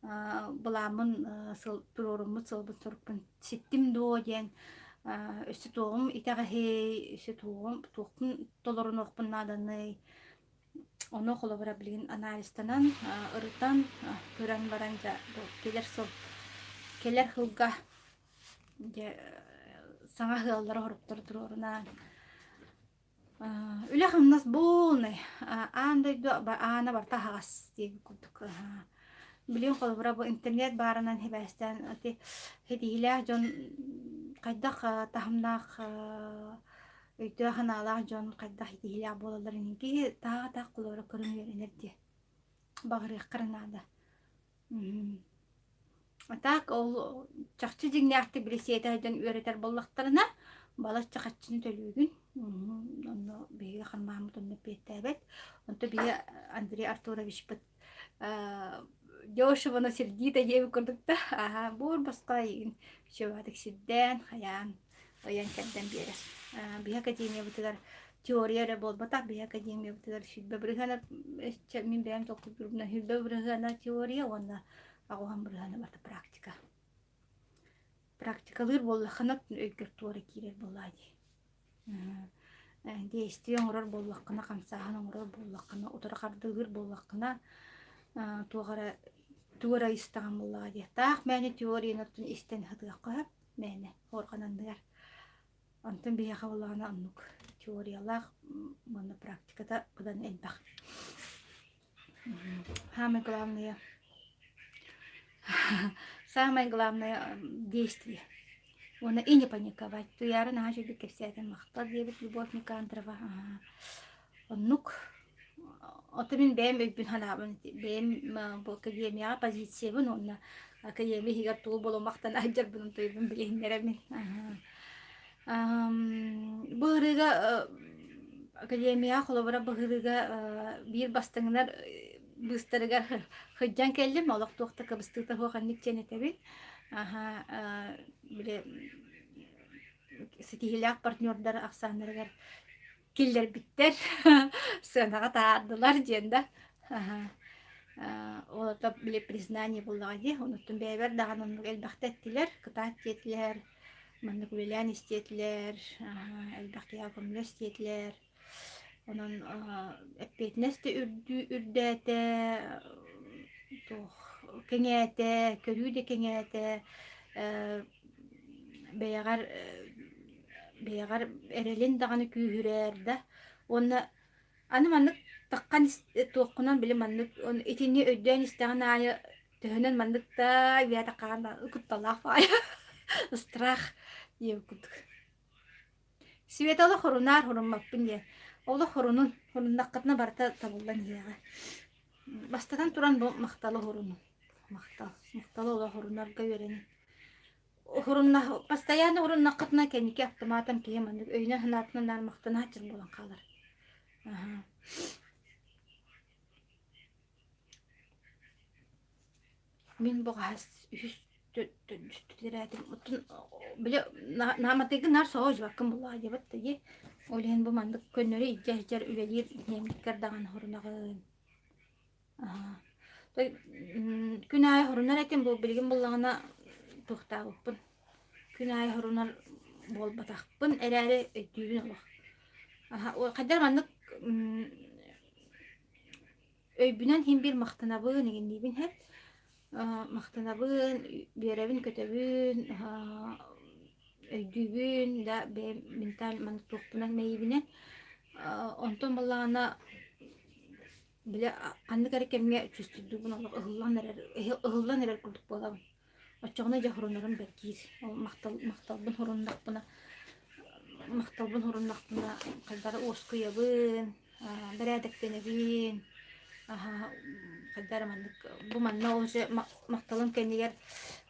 буламын сыл туроруму сыл бутурпун ситтим до ден өсү тоғым итага хей өсү тоғым тоқпун толорун окпун наданы оны холобара билген аналистанан ырытан көрән баранга келер хылга саңа хыллары хоруптар турорунан үлэхым нас болны андай ана барта хагас дип курдук билен холбура бу интернет барынан хебастан хедилер жон кайдак тахымнак өйдө ханалар жон кайдак хедилер болалар инки та кулора көрүнөр ди багыры кырнада Так ол чакчы жигнякты билесиэтайдан үөретер боллактарына балас чакаччыны төлүүгүн онно беге ханмамут онно петтебет онто бие Андрей Артурович бит дешево, но сердито ей көрдүктө бур баска шевадык сидден хаян оян каддан берес бие академия бутугар теория болбата бие академия бутугар сүдбө брыгана мен бем токуп жүрүнө сүдбө брыгана теория онна агуам брыгана барта практикалыр боллахана өйгөр туора кирер боллади действие оңрор боллакына камсахан оңрор боллакына утара кардыгыр боллакына тугара истаган боллади так мени теорияны истен хатыгакка мени хорганандыгар антын бияга боллагана аннук теориялах мана практикада будан элбак самое главное действие. Он и не паниковать. То я рано же беги все это махтал девять Любовь Никандрова. Онук. Отмин бем бен ханабан бем академия позиция бен он академия хигар тул боло махтан аджар бен то бен билин нермен. Бырыга академия холобара бырыга бир бастыңнар быстырыгар хыджан келдим олох туакта кабыстыта хоганник ченетебит биле сетихилак партнердар аксандарыгар киллер биттер сынага таардылар женда олата биле признание буллаги онуттун бебер даган элбахтеттилер кытаат жетилер Mandık bilen istediler. Elbaqya kömle istediler. Onun epetnes de ürdete toh kengete, körü de kengete beyagar beyagar erelin dağını kühürer de onu anı mandık takkan tokunan bile mandık onu itini ödden isteğen ayı töhünen mandık da biya takkan kuttala fay ıstrah diye kuttuk. Sivet ola horunar horunmapпын diye. Ola horunun nakkatna barta tabullan hiyaga. Bastadan turan bu maktalı horunu. Maktalı ola horunlar gayreni. Horunna постоянно horun nakatna keniki автоматом kiyemadık. Öyne hınatna nar maktana haçır bolan kalır. Aha. Min bu has üstüleredim. Otun bile namategin nar soğuş bakın bullaha jebat tayi. Olen bu mandık könleri icahcar üvelir yemlikler dağın horunağın. Aha. Günay horunar etim bu bilgin bullağına tuhtağıppın. Günay horunar bol bataqpın ereri düğün olur. Aha, o kadar mandık öybünen hem bir maqtanabın egin dibin hep. Maqtanabın, berevin kötebün, öydübün da be mental mandık tuhtuna meybine. Onton bullağına bile kandı kare kemge çüstüdü bunu ıhıllan erer kulduk bolam. Açığına jahronların berkir. O maktalbın horundak buna. Maktalbın horundak buna. Kaldara oskuyabın. Beredektenebin. Kaldara mandık. Bu manna olca maktalın kendiler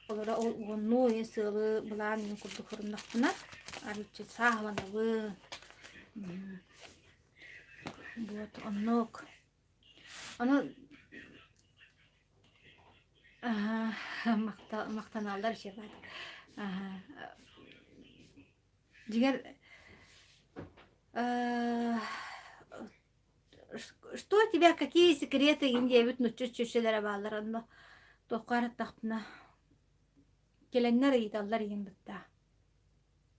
olara onu en sığlı bulan en kulduk horundak buna. Arıçı sağlanabın. Buat onluk. Onu maqtanallar şey var. Diğer что тебя какие секреты Индия бит нуччушелere bağlar onu toqar taqna gelenler idallar yinditta.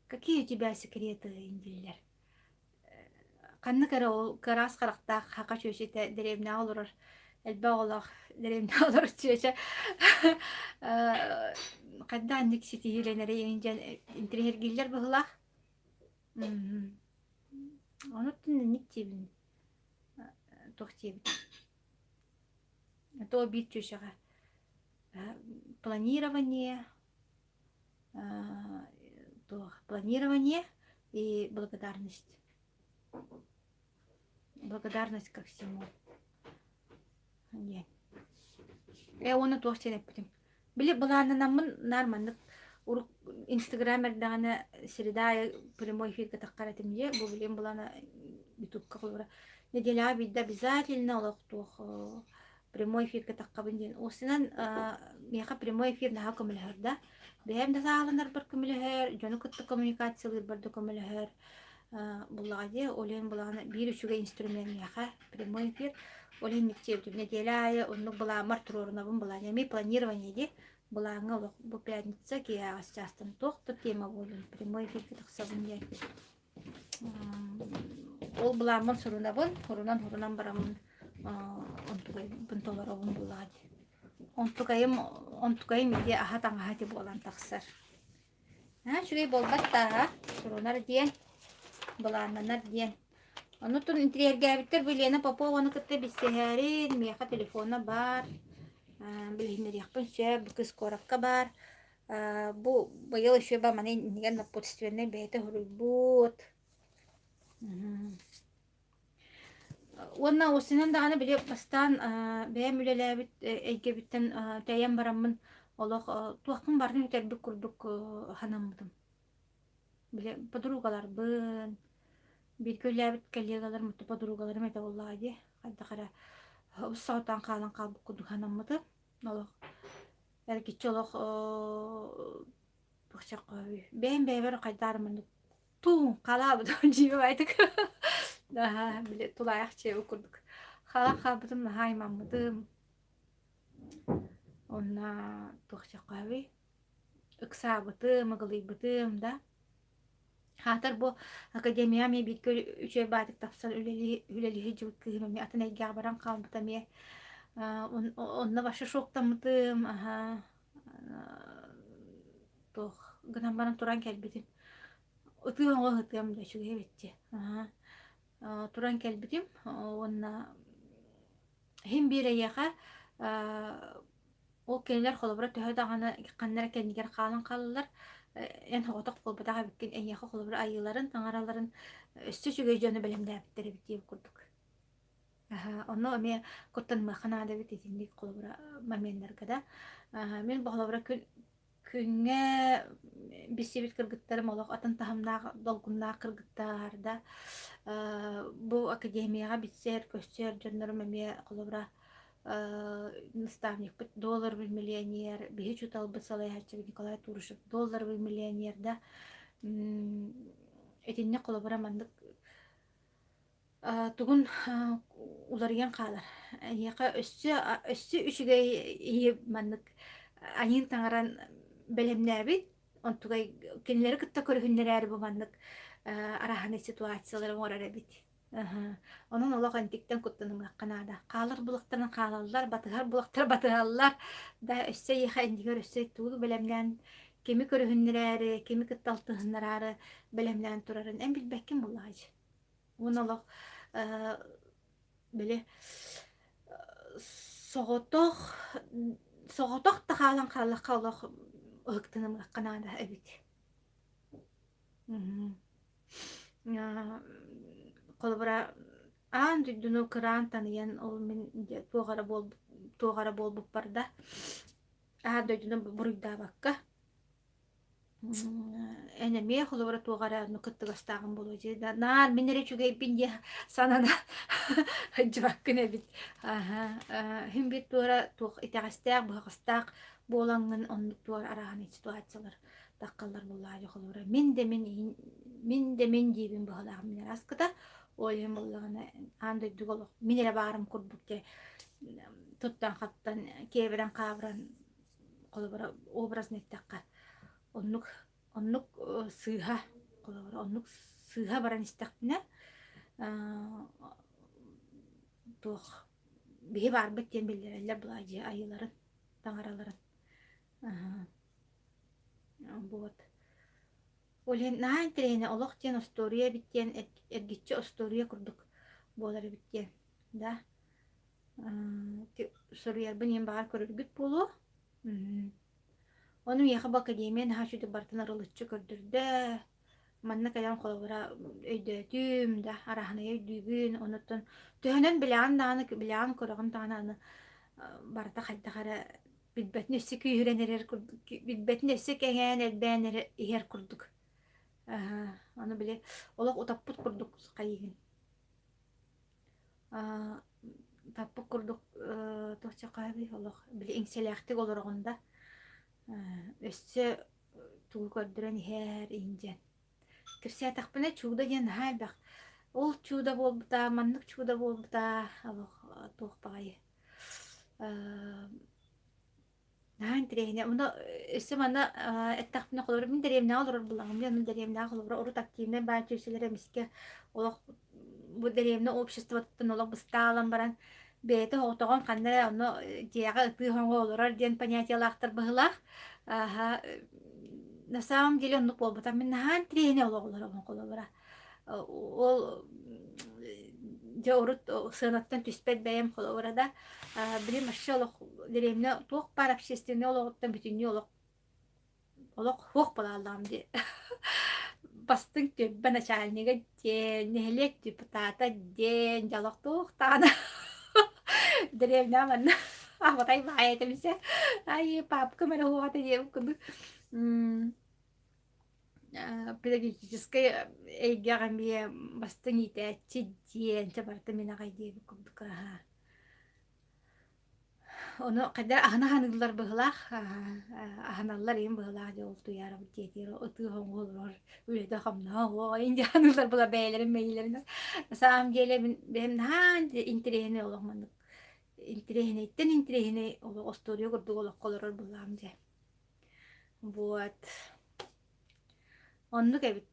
Какие у тебя секреты индилер? Kanны kara o karas qaraqta haqa çöşete deremne olur. Elbağlar deremne olur çöşe. Kadda annik sitihilenere yincan interhergiller bahla. Onun niktibin. Tohtibin. То бит чөшеге. Планирование, планирование и благодарность. Благодарность ко всему. Не. Onu tohçen ettim. Bile bulananamın narmanlık uruk Instagram'da sirida primoy filka takkaratım diye bu bilim bulana YouTube kalora. Ne diye abi de обязательно olaqtuq primoy filka takkabın diye. O sinan miha primoy fil naha komilherda. Behem de sağlanır bir komilher, jonu kıttı kommunikasiyalar bir de komilher. Bullağı olen bulana bir üçüge instrument miha primoy fil. Олен нектебдим неделяя, он была мартрорна, была не планирование ди, была ангал bu пятница, ки я часто тохта тема болен прямой эфир таксабын. Ол была мон сурунабын, хорунан барамын. Онтугай бунтоларобын булады. Онтугайым иде ахатан ахати болан таксар. Шугай болбатта, сурунар диен, буланнар диен. Онутун интерьергәбиттер билена Попованы кытты бисәһәрин, мияха телефона бар. Билһиннәр яқпын сөйә, кыз коракка бар. Бу быел еще ба мане нигән напутственный бәйте хурбут. Онна осынан даганы биле бастан бәм үлеләбит әйгәбиттен тәйәм барамын. Олох туакын барын үтәр бик курдук ханамдым. Биле подругалар бын. Bir köylebit kollegalar mutlu подругаларым это оллади. Хадда кара уссаутан калан калбык кудук ханаммыды. Олох эркичи олох бухчак бен бебер кайдармын. Ту калабы жибип айтык. Да, биле тулаяк чебип курдук. Хала кабыдым хаймаммыдым. Онна бухчак ыксабытым, ıgılıybытым da. Hatır bu akademiya mi bitköl üçe batık tapsal ülelihi cıvık kıhımı atın eggâ baran kalbıta mi onna başa şoktamıtım aha toh gınan bana turan kelbitim ıtığın o hıtığım da şu evetti aha turan kelbitim onna hem bir yaka o kendiler kolabora töhö dağına kanlara kendiler kalan kalırlar en hoğutak bolbadağa bitkin en yaka kolabora ayıların tangaraların üstü sügey jönü bilimdäpitleri bitip kurduk. Aha, onu ame kottan mahana da bititindik kolabora mamenler da. Aha, men kolabora küngä bisibit kırgıtlarım olaq atan tahamna dolgunna kırgıttar da. Bu akademiyaga bitser köster jönlerim ame kolabora наставник доллар bir milyoner bir hiç utal basalay haçı Nikolay Turuşev доллар bir milyoner da etinne kolabora mandık tugun ularıyan kalar yaqa üstü üçüge iyi mandık ayın tangaran belemnäbit ontugay kenleri kıtta körühünler bu mandık arahane situasiyaları var bit. Aha. Onun ola antikten kuttanım kanada. Kalır bulaktan kalallar, batıgar bulaktar batıgallar. Da üsse yıka indigar üsse tuğu belemden kimi körühünleri, kimi kıttaltıhınları belemden turarın. En bilbekkim bulacı. Onun ola böyle soğutok soğutok da kalan kalak kalak ıhtıным kanada evet. Ya kolbara an düdünü kıran tanıyan ol min tuğara bol bu parda a düdünü buruyda bakka enemi kolbara tuğara nu kıttı gastağın bulucu da nar minere çüge pinje sana da jbakkın ebit aha hem bir tuğara tuğ itagastaq bu gastaq bolangın onluk tuğara arahan situasiyalar dakkallar bullahi kolbara min dibin bahalağım minere askıda oyun bollağına anda dugoluk minere barım kurbuk te tuttan kaptan keveren kavran kolbara obraz nettakka onluk onluk sığha kolbara onluk sığha baran istakbine tuh bihi var bitten bildirirler bulacı ayıların tangaraların bu Olen nahan trene olaq tien ostoria bittien ergitçe ostoria kurduk boları bittien da soruyor benim bahar körülgüt bolu onun yaha akademiyen ha şu departman arılıççı kördürde manna kalan kolabora öydötüm da arahana öydügün onutun töhenen bilan dağını bilan korağın dağını barda kaydakara bilbetini siki yürenerer kurduk bilbetini siki egen elbener iher kurduk. Onu bile olak utaput kurduk kayıgın. Tapuk kurduk tohça kahve olak bile inselektik olur onda. Össe tuğu gördüren her incen. Kirsiya takpına çuğda yan hal bak. Ol çuğda bol buta, manlık çuğda bol buta. Allah tuğ bağıyı. Nahan tirehine onda össe bana ettakpına kolor min derem ne olur bulanım ya min derem ne olur oru taktiğimden ben çöşelere miske olak bu deremne обществоттан олак быстаалан баран бэйэтэ хоотоҕон ханнара онно дьиэҕэ ытыы хоҥо олорор диэн понятиялаахтар быһылаах ааха на самом деле оннук буолбута мен наһаан тирэһине олоҕулар оҕон колобура ол дьэ урут сыанаттан түспэт бэйэм колобура да билим ашчы олох деремне туох пар общественный олоҕуттан бүтүннү олох хуох балаалаам ди бастың төббә начальнига ден нехлек депутата ден жалоқтух тана древня манна атай бай этемсе ай папка мен хуата дем куду педагогическая эйгагамия бастың ите ден чабарта мен агай дем куду Onu kadar ahna hanılar bıhlak ahnalar им bıhlak yoltu yarım tietir otu hongolor öyle de hamna o ince hanılar bula beylerin meylerin sam gele benim han interehine olmandık interehine itten interehine o ostorio kurdu olak kolor bulamca Вот. Оннук эбит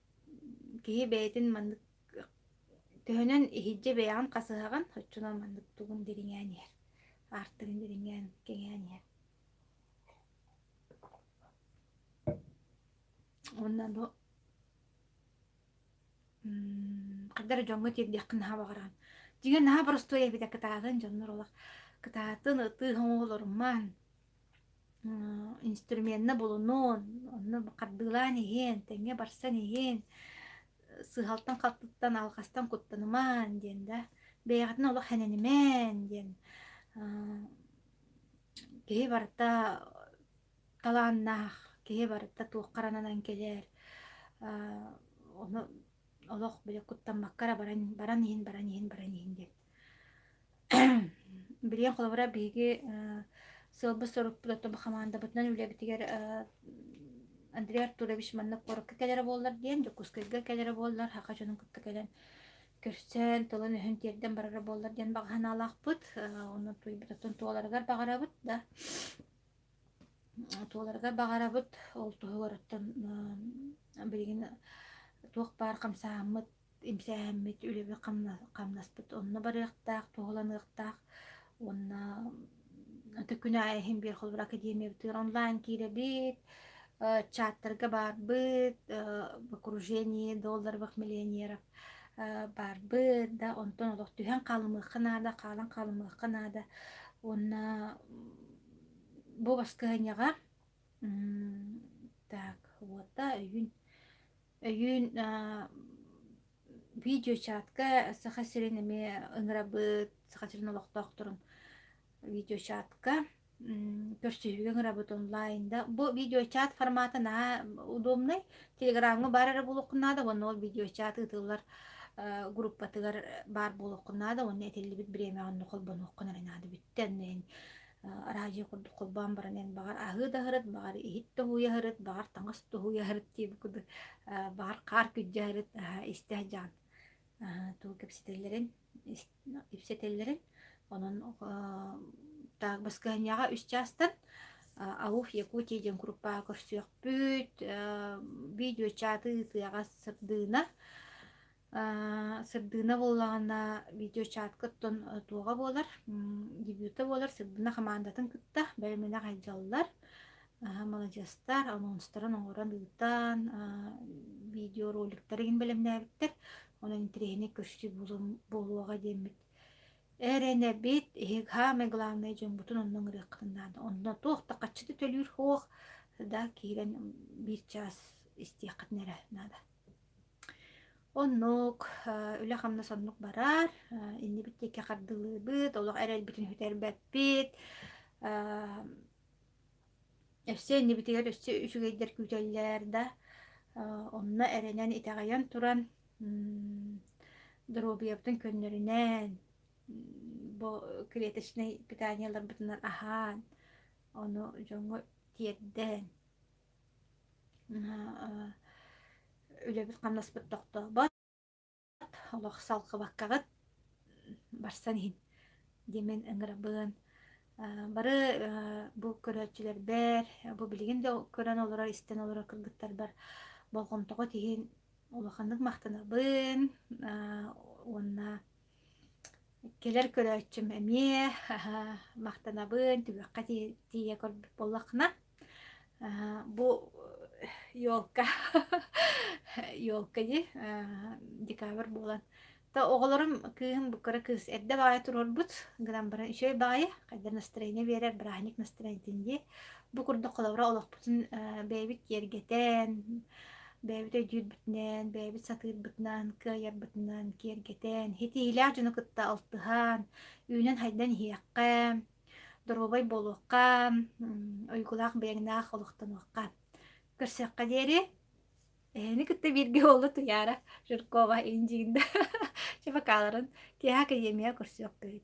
киһи бэйэтин маннык төһөнөн иһиджэ бэйэҕин хасыһаҕан хоччунан маннык тугун дириҥээн иһэр. Аартыгын дириҥээн кэҥээн иһэр. Онна бу кадара дьоҥҥо тиирдиэххин наһаа баҕараан. Дьиҥэ наһаа барыстуу эбитэ кытаатын дьоннор олох. Кытаатын ытыы хоҥоолорумман. Инструментна болунуун, онно хардыылаан иһин, тэҥҥэ барсан иһин, сыһалтан халтыттан алҕастан куттанымаан диэн да. Бэйэҕитин олох хэнэнимэн диэн. Киһи барыта талааннаах, киһи барыта туоххарананан келэр. Ону олох билэ куттаммаккара баран иһин диэн. Билиэн холобура биһиги сылбы соруппут оттобахамаанда бытынан үлэбитигэр Андрей Артурович маннык корукка келере буоллар диэн, жокускайга келере буоллар, хака жонун кытта келен көрсөн тылын үһүн тиэрден барара буоллар диэн багахан алаахпыт, онун туйбутатын туоларыгар багарабыт да. Туоларыгар багарабыт, ол туһугараттан билигин туох баар камсааммыт, имсээхэммит, үлеби камнаспыт, онна барыахтаах, туоланыахтаах, онна төкүнэ айхин бир холбур академия бытыр онлайн кииребит, чаттарга барбыт, в окружении долларовых миллионеров барбыт, да, онтон олох түһэн каалан калымыахханаада, онна бу баскыһыняга, так, вот, да, өйүн видео чатка саха сиренеме ыңырабыт, саха сирен олохтоохторун видео чатка көрсөтүүгө ыңырабыт онлайнда. Бу видео чат форматына удобный. Телеграмга барара булукунада, онно ол видео чат ытылар группатыгар бар булукунада, онно этелибит биреми анны колбонуккунарынады биттен. Радио курдук колбан баранен багар ахыда хырыт, багар ихитте хуя хырыт, багар таңасты хуя хырыт тип куду, багар кар күджэ хырыт истэжан. Туу кепсетеллерин онон так баскыһыняга 3 частан Ауф Якутия ден группа көрсөкпүт, видео чаты тыяга сырдыына боллагана видео чат кыттон туога болар, дебюта болар, сырдыына командатын кытта, бәлмене хайжаллар, молодежьтар, анонстарын оңоран ыытан, видео роликтарын белемнәбиттер, онун интерехини көрсө болуага демит. Эрене бит, хаме главное жомбутун оннон ырыаккытынан. Онно туохта каччыты төлүр хоох, да киирен 1 час истияккыт нере нада. Оннук, үлэ хамна соннук барар, инни биттеке кардылыбыт, олох эрел битин хүтербет бит, өссө инни битигер өссө үчүгейдер күтеллер да, онно эренен итагайан туран, дробиябытын көннөрүнен, бо клеточный питаниялар бытынан ахан, ону жоңго тиерден, үлебит камнаспыт тохтобот, олох салкы баккагыт барсан иһин демен ыңырабын. Бары бу көрөчүлер бер, бу билигин де көрөн олора истен олора кыргыттар бар. Болгонтого тиһин олоханнык мактанабын, онна келер көрөчүм эмие мактанабын, түбөкка тие көрбүт боллакна. Бу ёлка ди декабр болан. Та оголорум кыым букара кыз эрде бая турорбут, грам бара ишөй бая, кайдар настроение берер, брахник настроение. Бу курда коловра олохпутун бэбит кергетен, бэбит өйдүт бүтнен, бэбит сатыр бүтнан, кыяр бүтнан кергетен. Хити илар жуну кытта алтыхан, үйнен хайдан хиякка, дорубай болуққа, ойгулақ бэйгнаах олуқтануаққа. Көрсөкка дери, эни кытта бирге олу туяра, жыркова инжигинда. Чепакаларын, кеха академия көрсөк көйт.